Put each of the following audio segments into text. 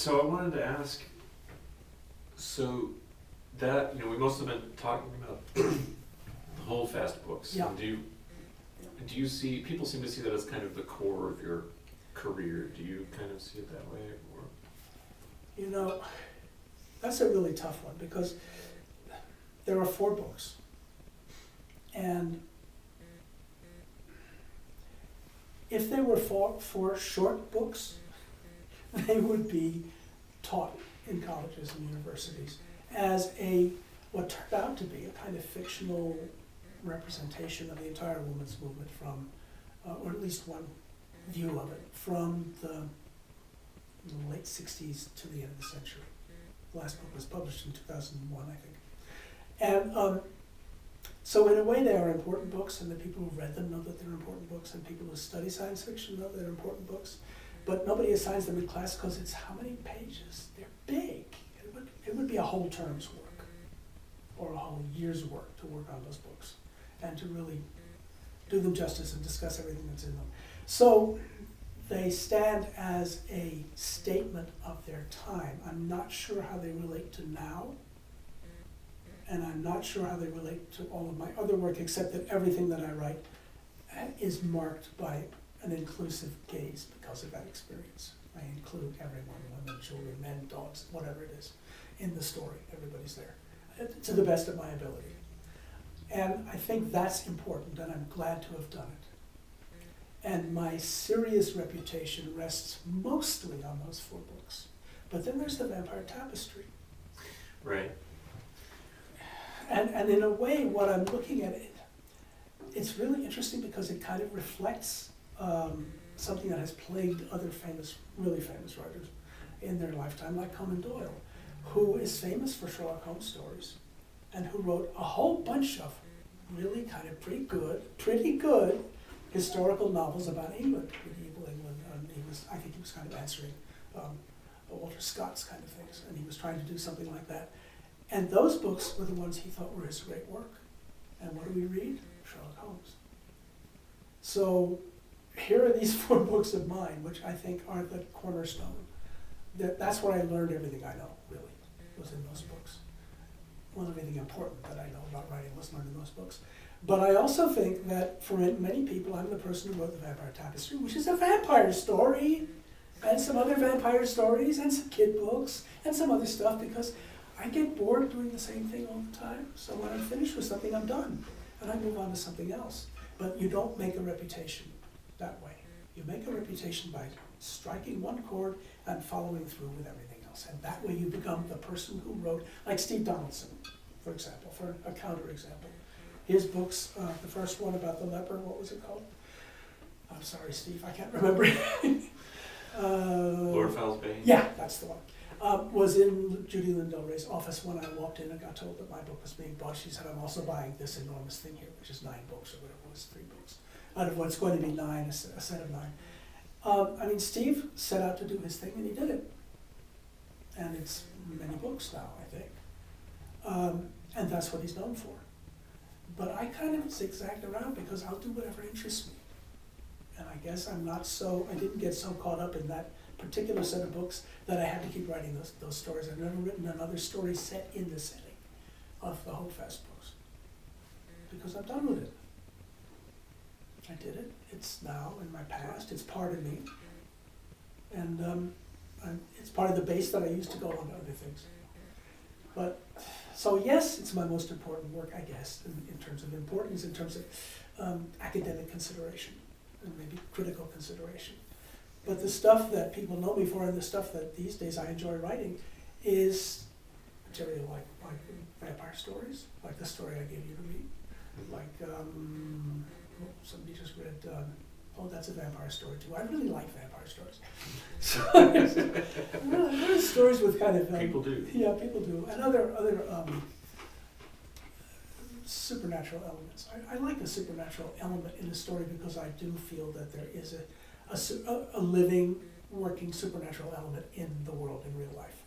So I wanted to ask, so that, we most have been talking about the holdfast books. Yeah. And do you see, people seem to see that as kind of the core of your career. Do you kind of see it that way? Or? That's a really tough one because there are 4 books. And if they were 4 short books, they would be taught in colleges and universities as what turned out to be a kind of fictional representation of the entire women's movement from, or at least one view of it, from the late 60s to the end of the century. The last book was published in 2001, I think. And so in a way they are important books, and the people who read them know that they're important books, and people who study science fiction know they're important books. But nobody assigns them in class because it's how many pages? They're big. It would be a whole term's work, or a whole year's work to work on those books, and to really do them justice and discuss everything that's in them. So they stand as a statement of their time. I'm not sure how they relate to now, and I'm not sure how they relate to all of my other work, except that everything that I write is marked by an inclusive gaze because of that experience. I include everyone, women, children, men, dogs, whatever it is, in the story. Everybody's there, to the best of my ability. And I think that's important, and I'm glad to have done it. And my serious reputation rests mostly on those 4 books. But then there's the Vampire Tapestry. Right. And in a way, what I'm looking at, it's really interesting because it kind of reflects something that has plagued other really famous writers in their lifetime, like Conan Doyle, who is famous for Sherlock Holmes stories, and who wrote a whole bunch of really kind of pretty good historical novels about England, medieval England. I think he was kind of answering Walter Scott's kind of things, and he was trying to do something like that. And those books were the ones he thought were his great work. And what do we read? Sherlock Holmes. So here are these 4 books of mine, which I think are the cornerstone. That's where I learned everything I know, really, was in those books. Well, everything important that I know about writing was learned in those books. But I also think that for many people, I'm the person who wrote the Vampire Tapestry, which is a vampire story, and some other vampire stories, and some kid books, and some other stuff, because I get bored doing the same thing all the time. So when I'm finished with something, I'm done, and I move on to something else. But you don't make a reputation that way. You make a reputation by striking one chord and following through with everything else. And that way you become the person who wrote, like Steve Donaldson, for example, for a counterexample. His books, the first one about the leper, what was it called? I'm sorry, Steve, I can't remember. Lord Fowl's Bane? Yeah, that's the one. Was in Judy Lindell Ray's office when I walked in and got told that my book was being bought. She said, I'm also buying this enormous thing here, which is 9 books or whatever it was, 3 books. Out of what's going to be 9, a set of 9. Steve set out to do his thing and he did it. And it's many books now, I think. And that's what he's known for. But I kind of zigzagged around because I'll do whatever interests me. And I guess I didn't get so caught up in that particular set of books that I had to keep writing those stories. I've never written another story set in the setting of the Holdfast books because I'm done with it. I did it. It's now in my past. It's part of me. And it's part of the base that I use to go on to other things. But, so yes, it's my most important work, I guess, in terms of importance, in terms of academic consideration and maybe critical consideration. But the stuff that people know me for and the stuff that these days I enjoy writing is material like vampire stories, like the story I gave you to read, like somebody just read, that's a vampire story too. I really like vampire stories. So, stories with kind of... people do. Yeah, people do. And other supernatural elements. I like a supernatural element in a story because I do feel that there is a living, working supernatural element in the world, in real life.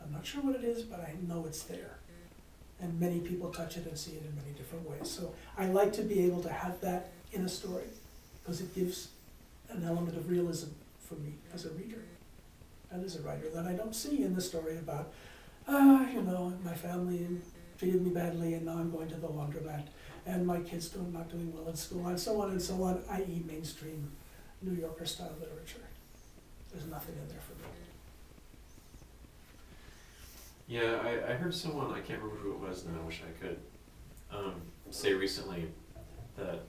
I'm not sure what it is, but I know it's there. And many people touch it and see it in many different ways. So I like to be able to have that in a story because it gives an element of realism for me as a reader. And there's a writer that I don't see in the story about, my family treated me badly and now I'm going to the laundromat and my kids not doing well in school and so on, i.e. mainstream New Yorker style literature. There's nothing in there for me. Yeah, I heard someone, I can't remember who it was now, I wish I could, say recently that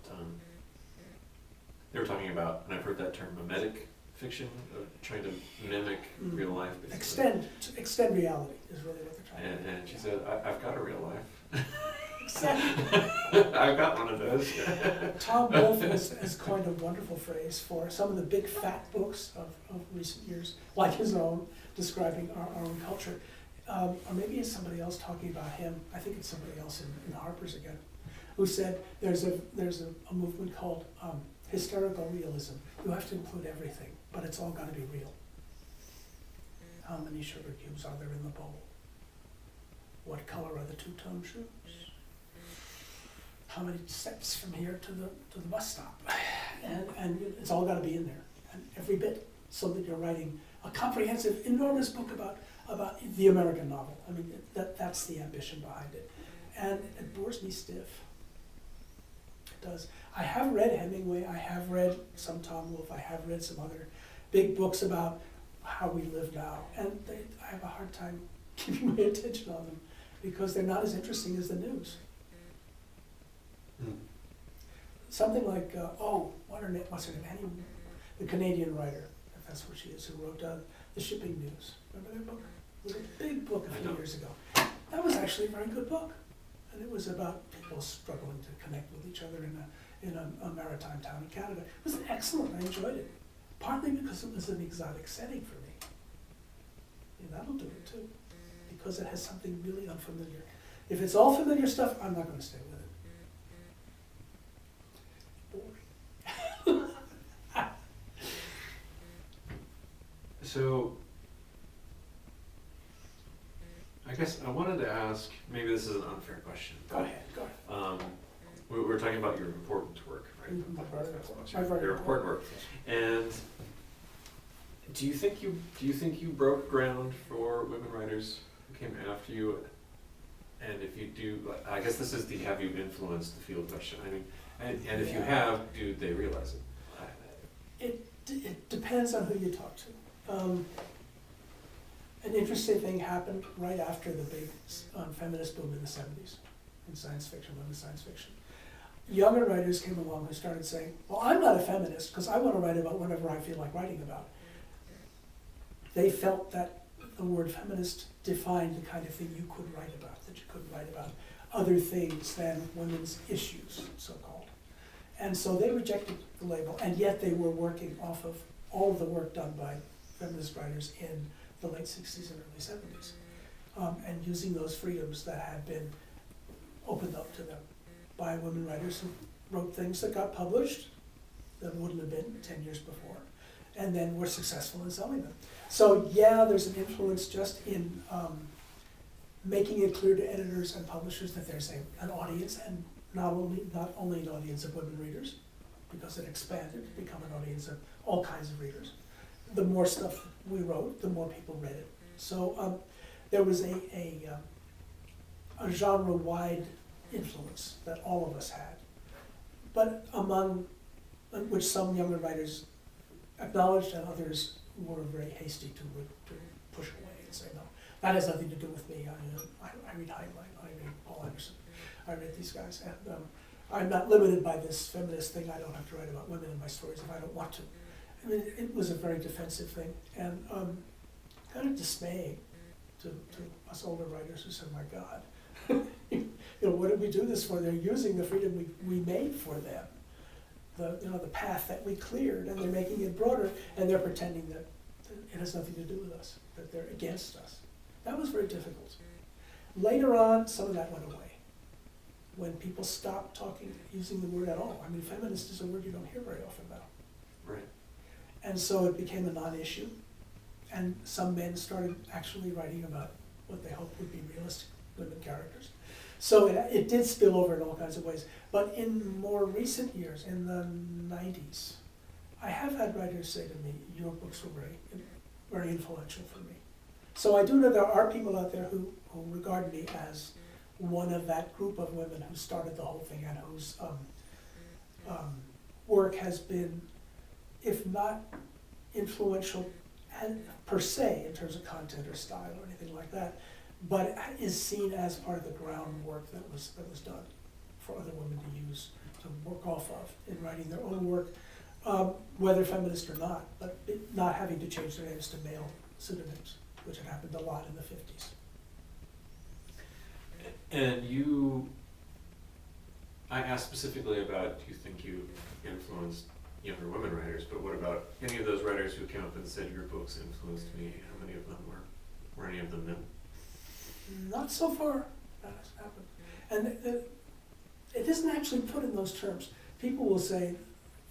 they were talking about, and I've heard that term, mimetic fiction, trying to mimic real life. Basically. Extend reality is really what they're trying to do. And she said, I've got a real life. Exactly. I've got one of those. Tom Wolfe has coined a wonderful phrase for some of the big fat books of recent years, like his own, describing our own culture. Or maybe it's somebody else talking about him. I think it's somebody else in Harper's again, who said there's a movement called hysterical realism. You have to include everything, but it's all got to be real. How many sugar cubes are there in the bowl? What color are the two-tone shoes? How many steps from here to the bus stop? And it's all got to be in there, and every bit, so that you're writing a comprehensive, enormous book about the American novel. I mean, that's the ambition behind it, and it bores me stiff. It does. I have read Hemingway. I have read some Tom Wolfe. I have read some other big books about how we live now, and I have a hard time keeping my attention on them because they're not as interesting as the news. Something like, what's her name? Annie, the Canadian writer, if that's what she is, who wrote The Shipping News. Remember that book? It was a big book a few years ago. That was actually a very good book. And it was about people struggling to connect with each other in a maritime town in Canada. It was excellent. I enjoyed it. Partly because it was an exotic setting for me. And that'll do it too. Because it has something really unfamiliar. If it's all familiar stuff, I'm not going to stay with it. Boring. So, I guess I wanted to ask, maybe this is an unfair question. Go ahead. We were talking about your important work, right? Your important work. And do you think you broke ground for women writers who came after you? And if you do, I guess this is the have you influenced the field question. I mean, and if you have, do they realize it? It depends on who you talk to. An interesting thing happened right after the big feminist boom in the 70s in science fiction, women's science fiction. Younger writers came along who started saying, well, I'm not a feminist because I want to write about whatever I feel like writing about. They felt that the word feminist defined the kind of thing you could write about, that you couldn't write about other things than women's issues, so-called. And so they rejected the label, and yet they were working off of all of the work done by feminist writers in the late 60s and early 70s, and using those freedoms that had been opened up to them by women writers who wrote things that got published that wouldn't have been 10 years before, and then were successful in selling them. So yeah, there's an influence just in making it clear to editors and publishers that there's an audience, and not only an audience of women readers, because it expanded to become an audience of all kinds of readers. The more stuff we wrote, the more people read it. So there was a genre-wide influence that all of us had, but among which some younger writers acknowledged and others were very hasty to push away and say, no, that has nothing to do with me. I read Heinlein, I read Paul Anderson, I read these guys, and I'm not limited by this feminist thing. I don't have to write about women in my stories if I don't want to. I mean, it was a very defensive thing, and kind of dismaying to us older writers who said, my God, what did we do this for? They're using the freedom we made for them, the path that we cleared, and they're making it broader, and they're pretending that it has nothing to do with us, that they're against us. That was very difficult. Later on, some of that went away, when people stopped using the word at all. I mean, feminist is a word you don't hear very often now. Right. And so it became a non-issue, and some men started actually writing about what they hoped would be realistic women characters. So it did spill over in all kinds of ways. But in more recent years, in the 90s, I have had writers say to me, your books were very very influential for me. So I do know there are people out there who regard me as one of that group of women who started the whole thing and whose work has been, if not influential per se in terms of content or style or anything like that, but is seen as part of the groundwork that was done for other women to use, to work off of in writing their own work, whether feminist or not, but not having to change their names to male pseudonyms, which had happened a lot in the 50s. And I asked specifically about, do you think you influenced younger women writers, but what about any of those writers who came up and said your books influenced me? How many of them were any of them men? Not so far. That hasn't happened. And it isn't actually put in those terms. People will say,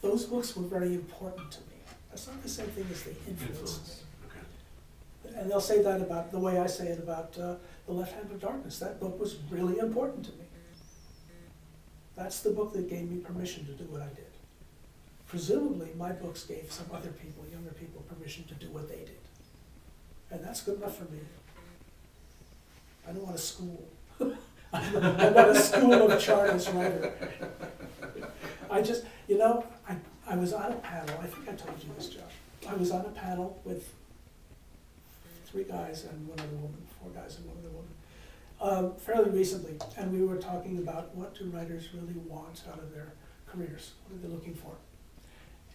those books were very important to me. That's not the same thing as they influenced me. Okay. And they'll say that about, the way I say it about The Left Hand of Darkness. That book was really important to me. That's the book that gave me permission to do what I did. Presumably, my books gave some other people, younger people, permission to do what they did. And that's good enough for me. I don't want a school. I'm not a school of Charnas writer. I just, I was on a panel, I think I told you this, Josh. I was on a panel with 3 guys and 1 other woman, 4 guys and 1 other woman, fairly recently, and we were talking about what do writers really want out of their careers, what are they looking for.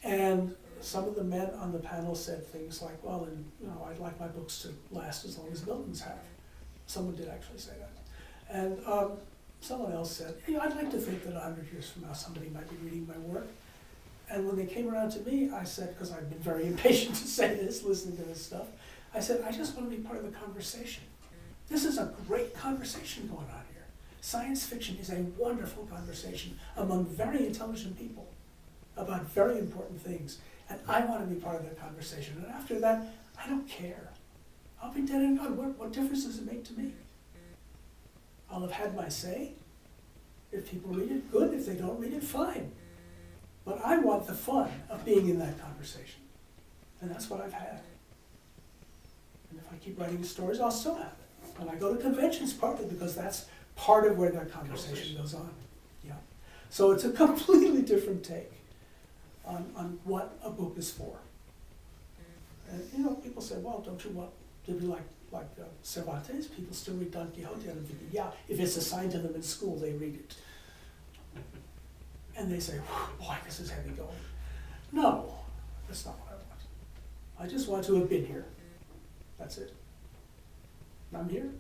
And some of the men on the panel said things like, well, and I'd like my books to last as long as Milton's have. Someone did actually say that. And someone else said, I'd like to think that 100 years from now somebody might be reading my work. And when they came around to me, I said, because I've been very impatient to say this, listening to this stuff, I said, I just want to be part of the conversation. This is a great conversation going on here. Science fiction is a wonderful conversation among very intelligent people about very important things. And I want to be part of that conversation. And after that, I don't care. I'll be dead and gone. What difference does it make to me? I'll have had my say. If people read it, good. If they don't read it, fine. But I want the fun of being in that conversation. And that's what I've had. And if I keep writing stories, I'll still have it. And I go to conventions partly because that's part of where that conversation goes on. Yeah. So it's a completely different take on what a book is for. And people say, well, don't you want to be like Cervantes? People still read Don Quixote, and I'm thinking, yeah, if it's assigned to them in school, they read it. And they say, boy, this is heavy going. No, that's not what I want. I just want to have been here. That's it. I'm here.